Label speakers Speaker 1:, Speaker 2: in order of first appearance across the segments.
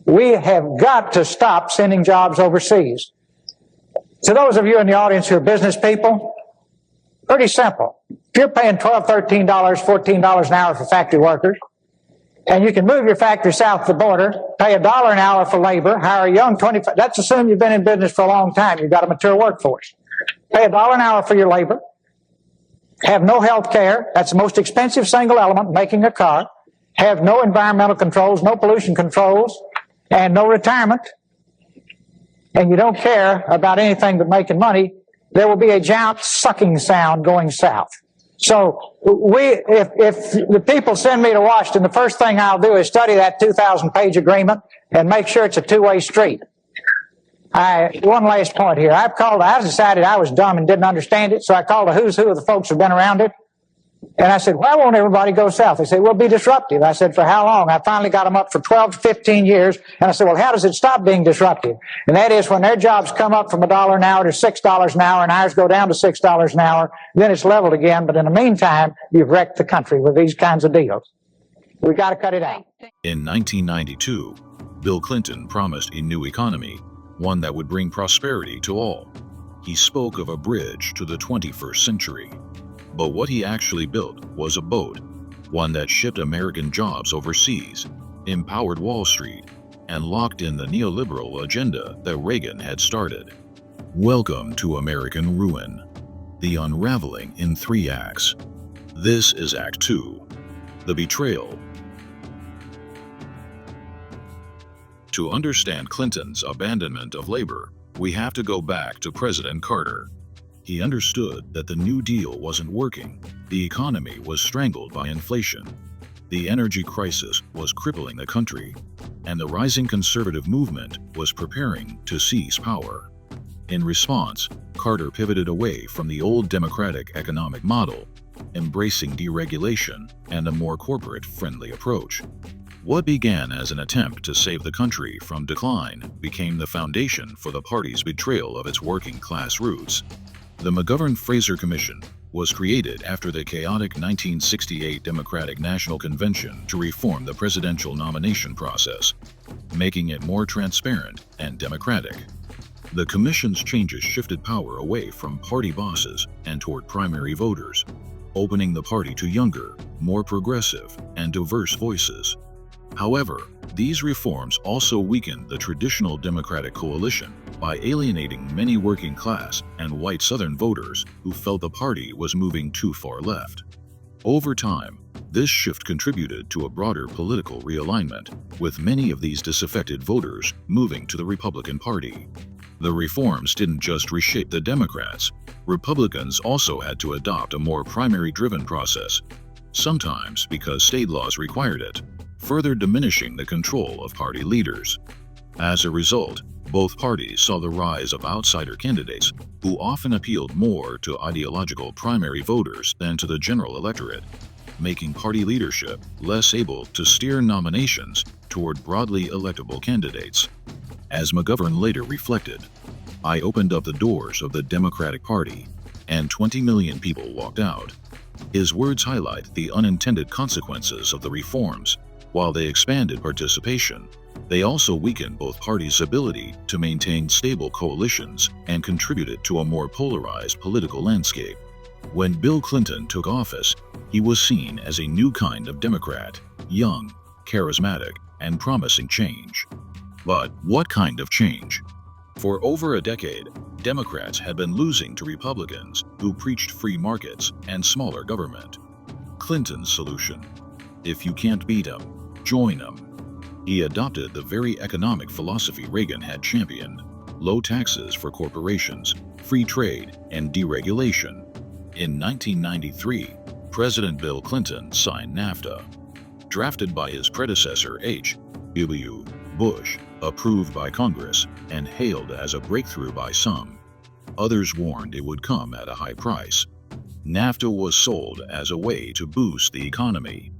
Speaker 1: We have got to stop sending jobs overseas. To those of you in the audience who are business people, pretty simple. If you're paying $12, $13, $14 an hour for factory workers, and you can move your factory south of the border, pay $1 an hour for labor, hire a young 25, let's assume you've been in business for a long time, you've got a mature workforce. Pay $1 an hour for your labor, have no health care, that's the most expensive single element, making a car, have no environmental controls, no pollution controls, and no retirement, and you don't care about anything but making money, there will be a giant sucking sound going south. So if the people send me to Washington, the first thing I'll do is study that 2,000-page agreement and make sure it's a two-way street. One last point here. I decided I was dumb and didn't understand it, so I called a who's who of the folks who've been around it. And I said, why won't everybody go south? They said, we'll be disruptive. I said, for how long? I finally got them up for 12 to 15 years. And I said, well, how does it stop being disruptive? And that is when their jobs come up from $1 an hour to $6 an hour and ours go down to $6 an hour, then it's leveled again. But in the meantime, you've wrecked the country with these kinds of deals. We've got to cut it out.
Speaker 2: In 1992, Bill Clinton promised a new economy, one that would bring prosperity to all. He spoke of a bridge to the 21st century. But what he actually built was a boat, one that shipped American jobs overseas, empowered Wall Street, and locked in the neoliberal agenda that Reagan had started. Welcome to American ruin, the unraveling in 3 acts. This is Act 2, the betrayal. To understand Clinton's abandonment of labor, we have to go back to President Carter. He understood that the New Deal wasn't working, the economy was strangled by inflation, the energy crisis was crippling the country, and the rising conservative movement was preparing to seize power. In response, Carter pivoted away from the old democratic economic model, embracing deregulation and a more corporate-friendly approach. What began as an attempt to save the country from decline became the foundation for the party's betrayal of its working-class roots. The McGovern-Fraser Commission was created after the chaotic 1968 Democratic National Convention to reform the presidential nomination process, making it more transparent and democratic. The commission's changes shifted power away from party bosses and toward primary voters, opening the party to younger, more progressive, and diverse voices. However, these reforms also weakened the traditional Democratic coalition by alienating many working-class and white Southern voters who felt the party was moving too far left. Over time, this shift contributed to a broader political realignment, with many of these disaffected voters moving to the Republican Party. The reforms didn't just reshape the Democrats. Republicans also had to adopt a more primary-driven process, sometimes because state laws required it, further diminishing the control of party leaders. As a result, both parties saw the rise of outsider candidates who often appealed more to ideological primary voters than to the general electorate, making party leadership less able to steer nominations toward broadly electable candidates. As McGovern later reflected, "I opened up the doors of the Democratic Party, and 20 million people walked out." His words highlight the unintended consequences of the reforms. While they expanded participation, they also weakened both parties' ability to maintain stable coalitions and contributed to a more polarized political landscape. When Bill Clinton took office, he was seen as a new kind of Democrat, young, charismatic, and promising change. But what kind of change? For over a decade, Democrats had been losing to Republicans who preached free markets and smaller government. Clinton's solution: if you can't beat them, join them. He adopted the very economic philosophy Reagan had championed: low taxes for corporations, free trade, and deregulation. In 1993, President Bill Clinton signed NAFTA. Drafted by his predecessor H.W. Bush, approved by Congress, and hailed as a breakthrough by some, others warned it would come at a high price. NAFTA was sold as a way to boost the economy.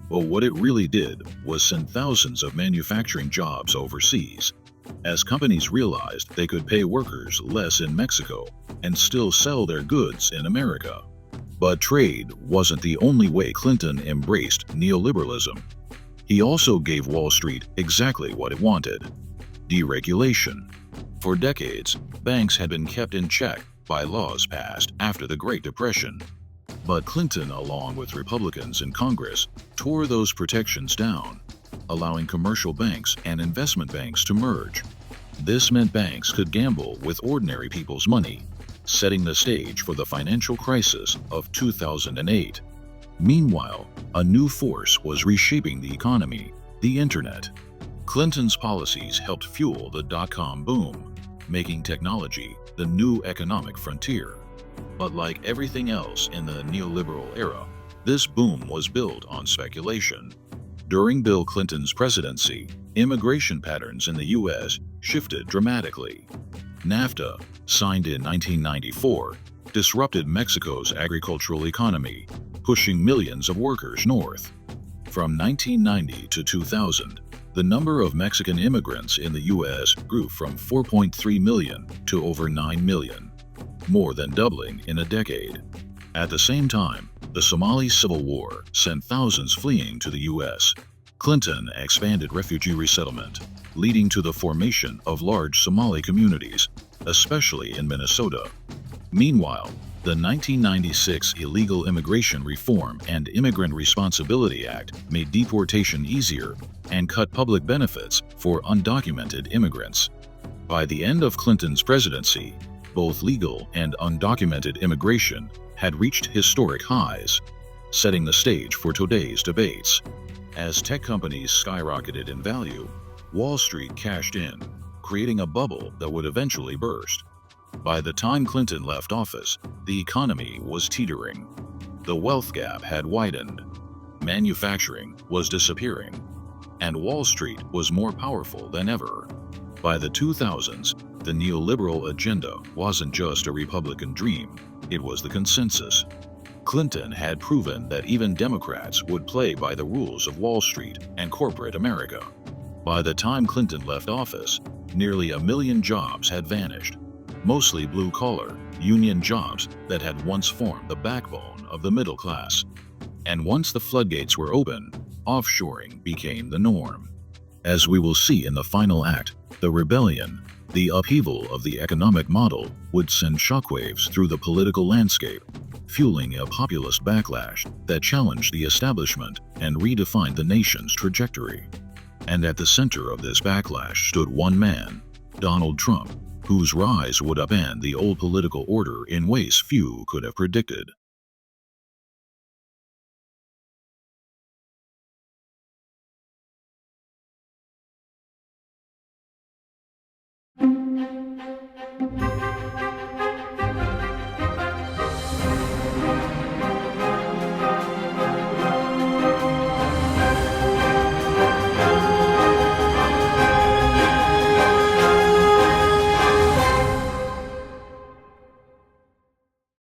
Speaker 2: But what it really did was send thousands of manufacturing jobs overseas, as companies realized they could pay workers less in Mexico and still sell their goods in America. But trade wasn't the only way Clinton embraced neoliberalism. He also gave Wall Street exactly what it wanted: deregulation. For decades, banks had been kept in check by laws passed after the Great Depression. But Clinton, along with Republicans in Congress, tore those protections down, allowing commercial banks and investment banks to merge. This meant banks could gamble with ordinary people's money, setting the stage for the financial crisis of 2008. Meanwhile, a new force was reshaping the economy: the Internet. Clinton's policies helped fuel the dot-com boom, making technology the new economic frontier. But like everything else in the neoliberal era, this boom was built on speculation. During Bill Clinton's presidency, immigration patterns in the U.S. shifted dramatically. NAFTA, signed in 1994, disrupted Mexico's agricultural economy, pushing millions of workers north. From 1990 to 2000, the number of Mexican immigrants in the U.S. grew from 4.3 million to over 9 million, more than doubling in a decade. At the same time, the Somali Civil War sent thousands fleeing to the U.S. Clinton expanded refugee resettlement, leading to the formation of large Somali communities, especially in Minnesota. Meanwhile, the 1996 Illegal Immigration Reform and Immigrant Responsibility Act made deportation easier and cut public benefits for undocumented immigrants. By the end of Clinton's presidency, both legal and undocumented immigration had reached historic highs, setting the stage for today's debates. As tech companies skyrocketed in value, Wall Street cashed in, creating a bubble that would eventually burst. By the time Clinton left office, the economy was teetering. The wealth gap had widened, manufacturing was disappearing, and Wall Street was more powerful than ever. By the 2000s, the neoliberal agenda wasn't just a Republican dream, it was the consensus. Clinton had proven that even Democrats would play by the rules of Wall Street and corporate America. By the time Clinton left office, nearly 1 million jobs had vanished, mostly blue-collar, union jobs that had once formed the backbone of the middle class. And once the floodgates were open, offshoring became the norm. As we will see in the final act, the rebellion, the upheaval of the economic model, would send shockwaves through the political landscape, fueling a populist backlash that challenged the establishment and redefined the nation's trajectory. And at the center of this backlash stood one man, Donald Trump, whose rise would upend the old political order in ways few could have predicted.